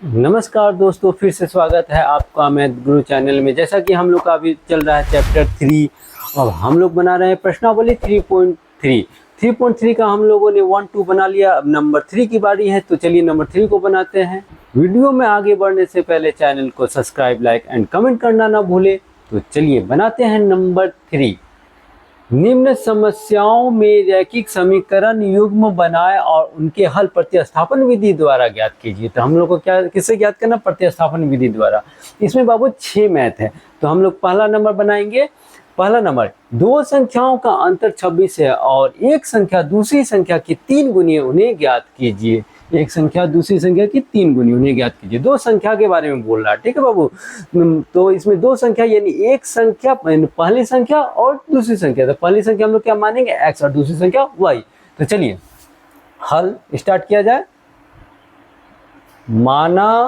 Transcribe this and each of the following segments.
नमस्कार दोस्तों, फिर से स्वागत है आपका मैथ गुरु चैनल में। जैसा कि हम लोग का अभी चल रहा है चैप्टर 3 और हम लोग बना रहे हैं प्रश्नावली 3.3 का हम लोगों ने 1 2 बना लिया। अब नंबर 3 की बारी है, तो चलिए नंबर 3 को बनाते हैं। वीडियो में आगे बढ़ने से पहले चैनल को सब्सक्राइब, लाइक एंड कमेंट करना ना भूले। तो चलिए बनाते हैं नंबर 3। निम्न समस्याओं में रैखिक समीकरण युग्म बनाए और उनके हल प्रतिस्थापन विधि द्वारा ज्ञात कीजिए। तो हम लोग को क्या किससे ज्ञात करना? प्रतिस्थापन विधि द्वारा। इसमें बाबू 6 मैथ है, तो हम लोग पहला नंबर बनाएंगे। पहला नंबर, दो संख्याओं का अंतर 26 है और एक संख्या दूसरी संख्या की 3 गुनी है, उन्हें ज्ञात कीजिए। एक संख्या दूसरी संख्या की 3 गुनी, उन्हें ज्ञात कीजिए। दो संख्या के बारे में बोल रहा है, ठीक है बाबू। तो इसमें दो संख्या यानी एक संख्या पहली संख्या और दूसरी संख्या। तो पहली संख्या हम लोग क्या मानेंगे? x और दूसरी संख्या y। तो चलिए हल स्टार्ट किया जाए। माना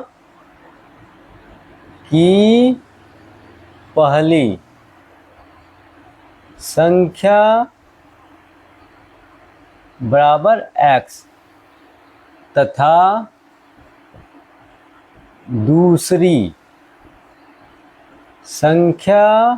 कि पहली संख्या बराबर x तथा दूसरी संख्या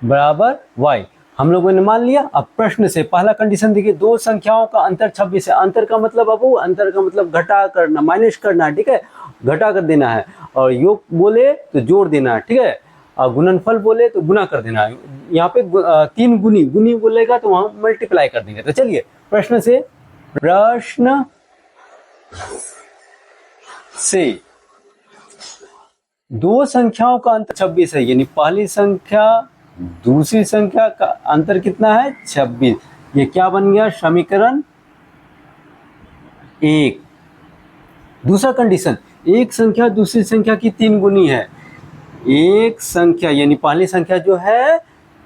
बराबर y। हम लोगों ने मान लिया। अब प्रश्न से पहला कंडीशन देखिए, दो संख्याओं का अंतर 26 है। अंतर का मतलब बाबू, अंतर का मतलब घटा करना, माइनस करना, ठीक है, घटा कर देना है। और योग बोले तो जोड़ देना है, ठीक है। और गुणनफल बोले तो गुना कर देना है। यहाँ पे 3 गुनी गुनी बोलेगा तो वहां मल्टीप्लाई कर देंगे। तो चलिए प्रश्न से दो संख्याओं का अंतर 26 है, यानी पहली संख्या दूसरी संख्या का अंतर कितना है? 26। ये क्या बन गया? समीकरण 1। दूसरा कंडीशन, एक संख्या दूसरी संख्या की 3 गुनी है। एक संख्या यानी पहली संख्या जो है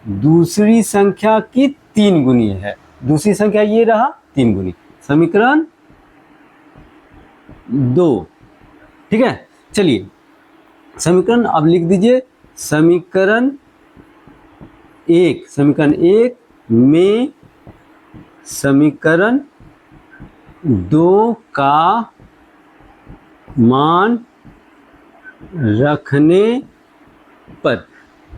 दूसरी संख्या की 3 गुनी है। दूसरी संख्या ये रहा 3 गुनी, समीकरण 2, ठीक है। चलिए समीकरण अब लिख दीजिए। समीकरण 1 में समीकरण 2 का मान रखने पर,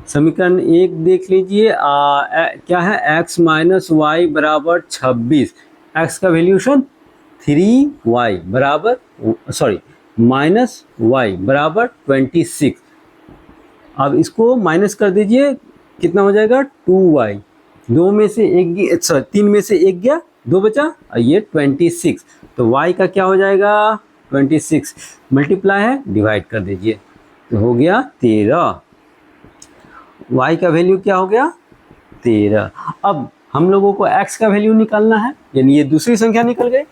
समीकरण 1 देख लीजिए। क्या है? x माइनस वाई बराबर 26। x का वैल्यूशन 3y बराबर माइनस वाई बराबर 26। अब इसको माइनस कर दीजिए, कितना हो जाएगा? 2y। 3 में से एक गया, 2 बचा और ये 26। तो y का क्या हो जाएगा? 26 मल्टीप्लाई है, डिवाइड कर दीजिए तो हो गया 13। y का वैल्यू क्या हो गया? 13। अब हम लोगों को x का वैल्यू निकालना है, यानी ये दूसरी संख्या निकल गई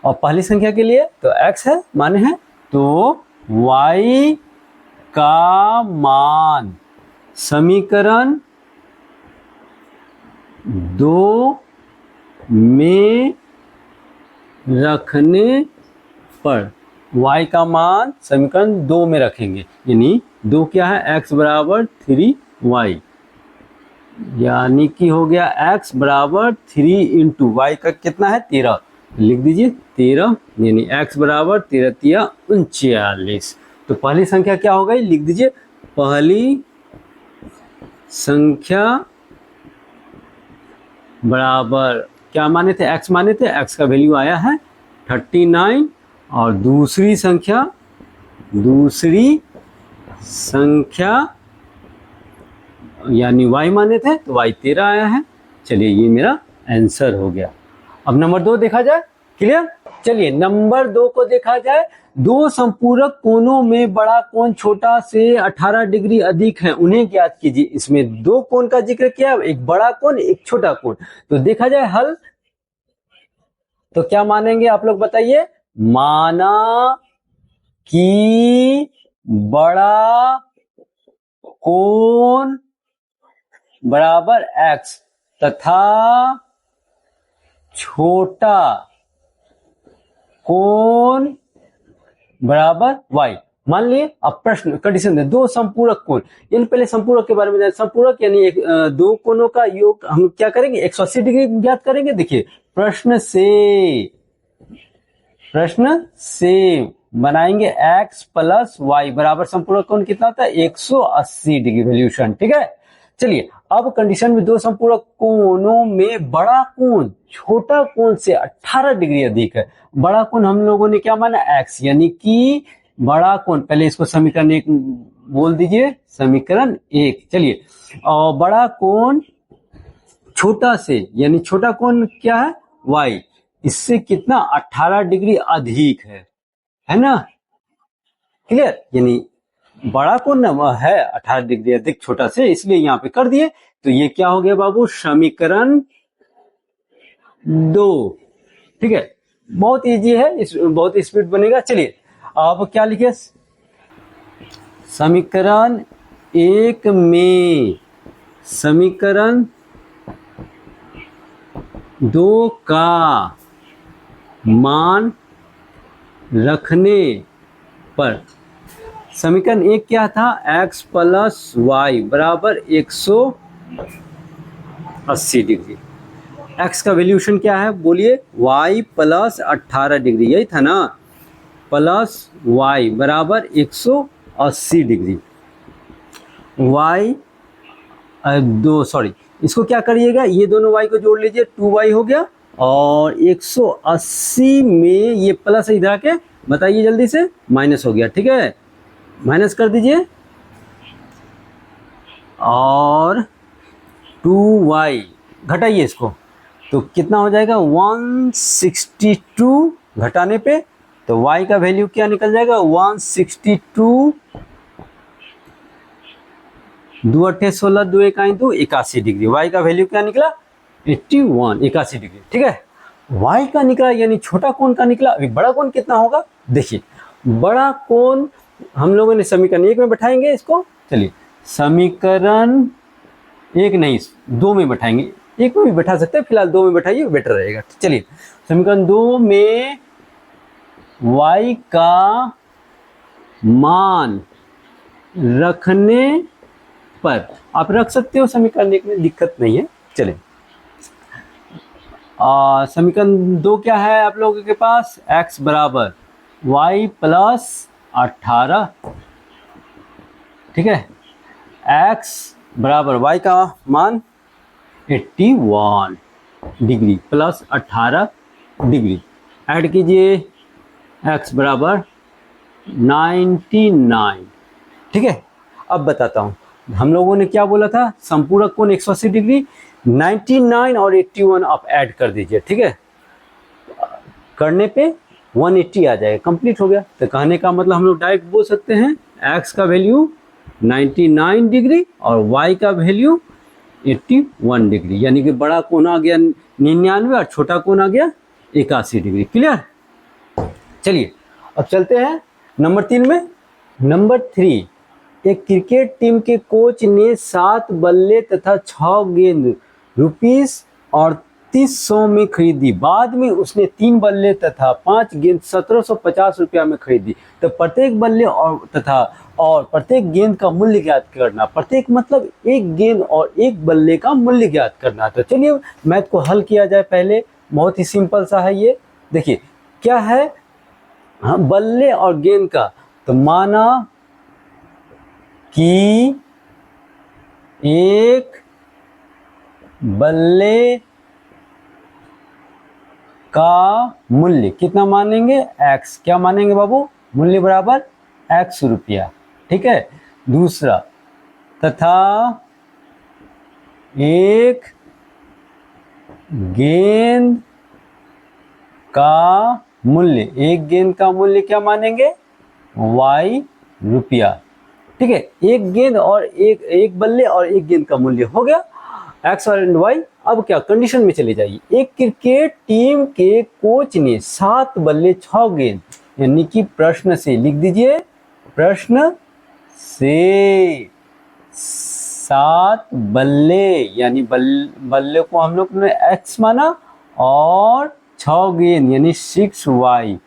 और पहली संख्या के लिए तो x है, माने है, तो y का मान समीकरण 2 में रखने पर, y का मान समीकरण 2 में रखेंगे, यानी 2 क्या है? x बराबर 3y, यानी कि हो गया x बराबर 3 इंटू y का कितना है? 13। लिख दीजिए 13, यानी x बराबर 13 39। तो पहली संख्या क्या हो गई? लिख दीजिए। पहली संख्या बराबर क्या माने थे? x माने थे। x का वैल्यू आया है 39 और दूसरी संख्या यानी y माने थे, तो y 13 आया है। चलिए ये मेरा आंसर हो गया। अब नंबर 2 देखा जाए। क्लियर? चलिए नंबर 2 को देखा जाए। दो संपूरक कोणों में बड़ा कोण छोटा से 18 डिग्री अधिक है, उन्हें ज्ञात कीजिए। इसमें 2 कोण का जिक्र किया, एक बड़ा कोण एक छोटा कोण। तो देखा जाए हल, तो क्या मानेंगे आप लोग बताइए? माना कि बड़ा कोण बराबर x तथा छोटा कोण बराबर y। मान लिए। अब प्रश्न कंडीशन दे, दो संपूरक कोण, यानी पहले संपूरक के बारे में जाने। संपूरक यानी दो कोणों का योग हम क्या करेंगे? 180 डिग्री ज्ञात करेंगे। देखिए प्रश्न से प्रश्न से बनाएंगे x प्लस वाई बराबर संपूरक कोण कितना होता है 180 डिग्री वैल्यूशन। ठीक है, चलिए अब कंडीशन में दो संपूरक कोणों में बड़ा कोण छोटा कोण से 18 डिग्री अधिक है। बड़ा कोण हम लोगों ने क्या माना x, यानी कि बड़ा कोण, पहले इसको समीकरण 1 बोल दीजिए, समीकरण 1। चलिए, और बड़ा कोण छोटा से, यानी छोटा कोण क्या है y, इससे कितना 18 डिग्री अधिक है ना, क्लियर। यानी बड़ा कोण ना है 18 डिग्री अधिक छोटा से, इसलिए यहाँ पे कर दिए। तो ये क्या हो गया बाबू, समीकरण 2। ठीक है, बहुत इजी है, बहुत स्पीड बनेगा। चलिए अब क्या लिखे, समीकरण 1 में समीकरण 2 का मान रखने पर, समीकरण 1 क्या था, x प्लस वाई बराबर 180 डिग्री। x का वैल्यूशन क्या है बोलिए, y प्लस 18 डिग्री, यही था ना, प्लस y बराबर 180 डिग्री। y इसको क्या करिएगा, ये दोनों y को जोड़ लीजिए, 2y हो गया, और 180 में ये प्लस इधर आके बताइए जल्दी से, माइनस हो गया। ठीक है, माइनस कर दीजिए, और 2y घटाइए इसको, तो कितना हो जाएगा 162, घटाने पे तो y का वैल्यू क्या निकल जाएगा 162, 2 8 16 2 1 2 81 डिग्री। y का वैल्यू क्या निकला 81, 81 डिग्री। ठीक है, y का निकला, यानी छोटा कोण का निकला। अभी बड़ा कोण कितना होगा देखिए, बड़ा कोण हम लोगों ने समीकरण 1 में बैठाएंगे इसको। चलिए समीकरण 1 नहीं 2 में बैठाएंगे, 1 में भी बैठा सकते हैं, फिलहाल 2 में बैठाइए बेटर रहेगा। चलिए समीकरण 2 में y का मान रखने पर, आप रख सकते हो समीकरण 1 में, दिक्कत नहीं है। चलिए समीकरण 2 क्या है आप लोगों के पास, x बराबर y प्लस 18। ठीक है, x बराबर y का मान 81 डिग्री प्लस 18 डिग्री, ऐड कीजिए, x बराबर 99। ठीक है, अब बताता हूँ, हम लोगों ने क्या बोला था, संपूरक कोण 180 डिग्री, 99 और 81 आप ऐड कर दीजिए। ठीक है, करने पे 180 आ जाएगा, कंप्लीट हो गया। तो कहने का मतलब हम लोग डायरेक्ट बोल सकते हैं x का वैल्यू 99 डिग्री और y का वैल्यू 81 डिग्री, यानी कि बड़ा कोण आ गया 99 और छोटा कोण आ गया 81 डिग्री। क्लियर, चलिए अब चलते हैं नंबर 3 में। नंबर 3, एक क्रिकेट टीम के कोच ने 7 बल्ले तथा 6 गेंद ₹3800 में खरीदी। बाद में उसने 3 बल्ले तथा 5 गेंद 1750 रुपया में खरीदी। तो प्रत्येक बल्ले और प्रत्येक गेंद का मूल्य ज्ञात करना। प्रत्येक मतलब एक गेंद और एक बल्ले का मूल्य ज्ञात करना। तो चलिए मैथ को हल किया जाए पहले, बहुत ही सिंपल सा है ये। देखिए क्या है, हाँ बल्ले और गेंद का, तो माना कि एक बल्ले का मूल्य कितना मानेंगे x, क्या मानेंगे बाबू, मूल्य बराबर x रुपया। ठीक है, दूसरा, तथा एक गेंद का मूल्य, एक गेंद का मूल्य क्या मानेंगे y रुपया। ठीक है, एक गेंद और एक बल्ले और एक गेंद का मूल्य हो गया x और y। अब क्या कंडीशन में चले जाइए, एक क्रिकेट टीम के कोच ने 7 बल्ले 6 गेंद, यानी कि प्रश्न से लिख दीजिए, प्रश्न से 7 बल्ले, यानी बल्ले को हम लोग ने x माना, और 6 गेंद यानी 6y,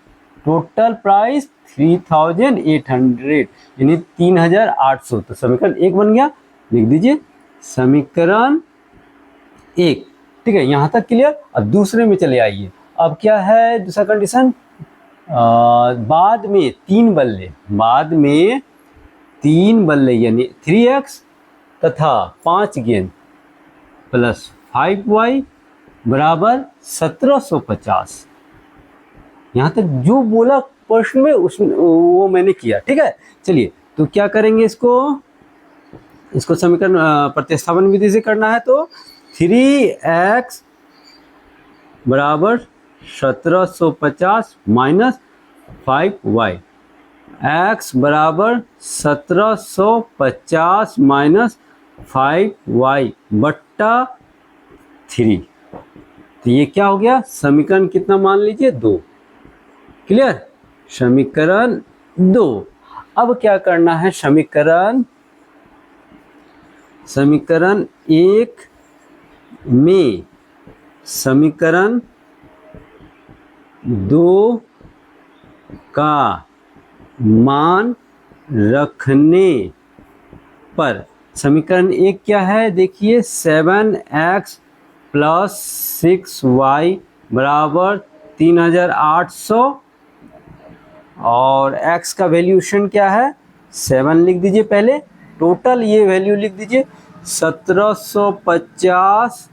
टोटल प्राइस 3800, यानी 3800। तो समीकरण 1 बन गया, लिख दीजिए समीकरण 1। ठीक है, यहां तक क्लियर। अब दूसरे में चले आइए, अब क्या है दूसरा कंडीशन, बाद में तीन बल्ले यानी 3x तथा 5 गेंद प्लस 5y बराबर 1750। यहाँ तक जो बोला प्रश्न में वो मैंने किया, ठीक है। चलिए तो क्या करेंगे, इसको समीकरण प्रतिस्थापन विधि से करना है। तो 3x बराबर 1750 माइनस 5y, x बराबर 1750 माइनस 5y बट्टा 3। तो ये क्या हो गया, समीकरण कितना मान लीजिए 2। क्लियर, समीकरण 2। अब क्या करना है, समीकरण 1 में समीकरण 2 का मान रखने पर, समीकरण 1 क्या है देखिए, 7x प्लस 6y बराबर 3800 और x का वैल्यूशन क्या है 7 लिख दीजिए पहले, टोटल ये वैल्यू लिख दीजिए 1750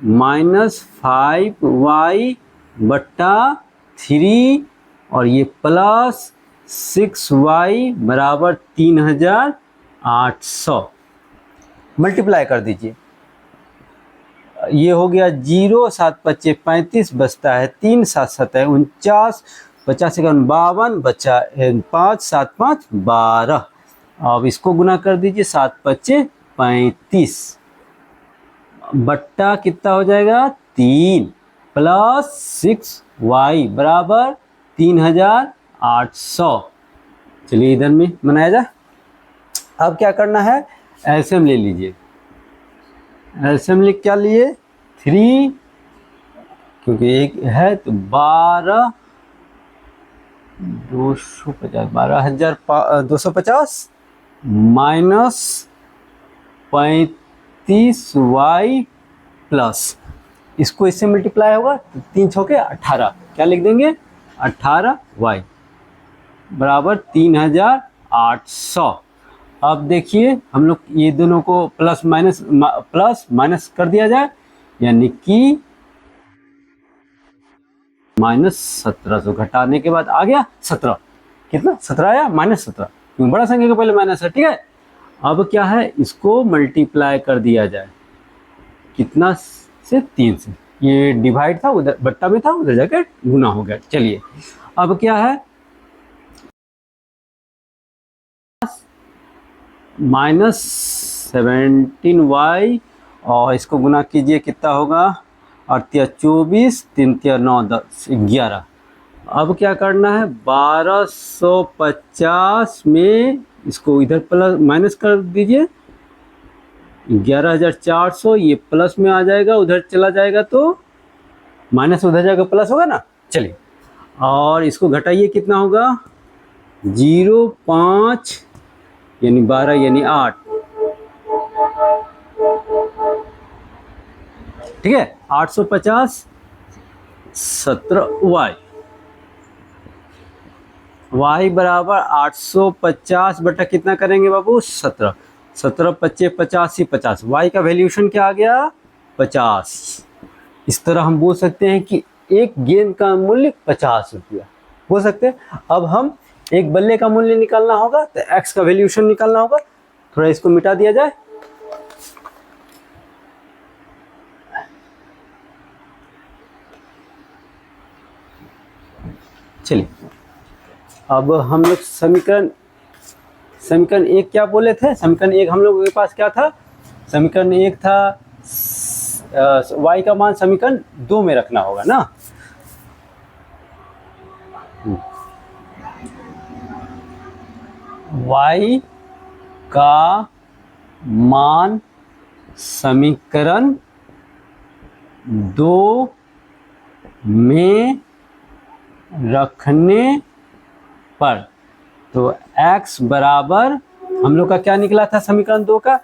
माइनस 5y बट्टा 3 और ये प्लस 6y बराबर 3800। मल्टीप्लाई कर दीजिए, ये हो गया 0 7 5 35 बचता है 3 7 7 49 50 52 बचा 5 7 5 12। अब इसको गुना कर दीजिए 7 5 35 बट्टा कितना हो जाएगा 3 प्लस 6y बराबर 3800। चलिए इधर में बनाया जाए। अब क्या करना है, एलसीएम ले लीजिए। एलसीएम लिख क्या लिए 3, क्योंकि एक है तो 12 250 12,250 माइनस 35y प्लस, इसको इससे मल्टीप्लाई होगा तो 3 छके 18, क्या लिख देंगे 18y बराबर 3800। अब देखिए हम लोग ये दोनों को प्लस माइनस कर दिया जाए, यानी कि माइनस 1700 घटाने के बाद आ गया 17, कितना 17 आया माइनस 17, क्योंकि बड़ा संख्या के पहले माइनस है, ठीक है। अब क्या है, इसको मल्टीप्लाई कर दिया जाए, कितना से 3 से, ये डिवाइड था उधर बट्टा में था, उधर जाकर गुना हो गया। चलिए अब क्या है माइनस 17y और इसको गुना कीजिए, कितना होगा 8 24 3 9 10 11। अब क्या करना है 1250 में इसको इधर प्लस माइनस कर दीजिए 11,400, ये प्लस में आ जाएगा, उधर चला जाएगा तो माइनस उधर जाएगा प्लस होगा ना। चलिए और इसको घटाइए, कितना होगा 0,5 यानी 12 यानी 8, ठीक है 850 17y, y बराबर 850 बटा कितना करेंगे बाबू 17, 17 25 85 50, y का वैल्यूशन क्या आ गया 50। इस तरह हम बोल सकते हैं कि एक गेंद का मूल्य 50 रुपया बोल सकते हैं। अब हम एक बल्ले का मूल्य निकालना होगा तो x का वैल्यूशन निकालना होगा, थोड़ा इसको मिटा दिया जाए। चलिए अब हम लोग समीकरण 1 क्या बोले थे, समीकरण 1 हम लोगों के पास क्या था, समीकरण 1 था y का मान समीकरण 2 में रखना होगा ना। y का मान समीकरण 2 में रखने पर, तो x बराबर हम लोग का क्या निकला था समीकरण 2 का,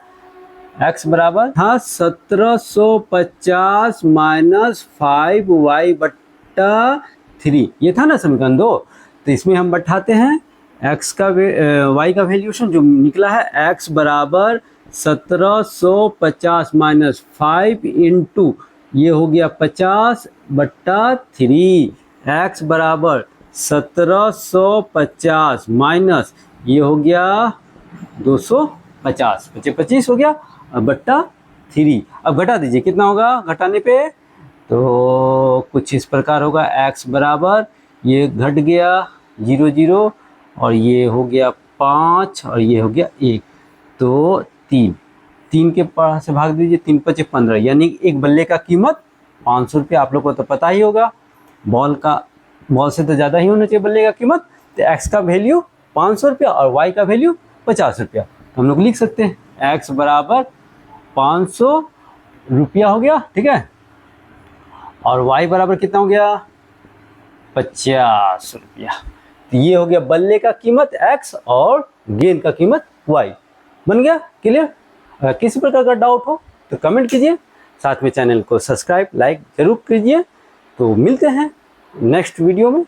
x बराबर था 1750 माइनस 5y बट्टा 3, ये था ना समीकरण 2। तो इसमें हम बैठाते हैं x का y का वैल्यूशन जो निकला है x बराबर 1750 माइनस 5 इंटू ये हो गया 50/3। x बराबर 1750 माइनस ये हो गया 250, 25 हो गया बट्टा 3। अब घटा दीजिए, कितना होगा घटाने पे, तो कुछ इस प्रकार होगा। x बराबर ये घट गया 0 0 और ये हो गया 5 और ये हो गया 1, तो 3 के पास से भाग दीजिए, 3 5 15, यानी एक बल्ले का कीमत 500 रुपये। आप लोग को तो पता ही होगा बॉल से तो ज़्यादा ही होना चाहिए बल्ले का कीमत। तो x का वैल्यू 500 रुपया और y का वैल्यू 50 रुपया। तो हम लोग लिख सकते हैं x बराबर 500 रुपया हो गया, ठीक है, और y बराबर कितना हो गया 50 रुपया। तो ये हो गया बल्ले का कीमत x और गेंद का कीमत y। बन गया क्लियर। अगर किसी प्रकार का डाउट हो तो कमेंट कीजिए, साथ में चैनल को सब्सक्राइब लाइक जरूर कीजिए। तो मिलते हैं नेक्स्ट वीडियो में।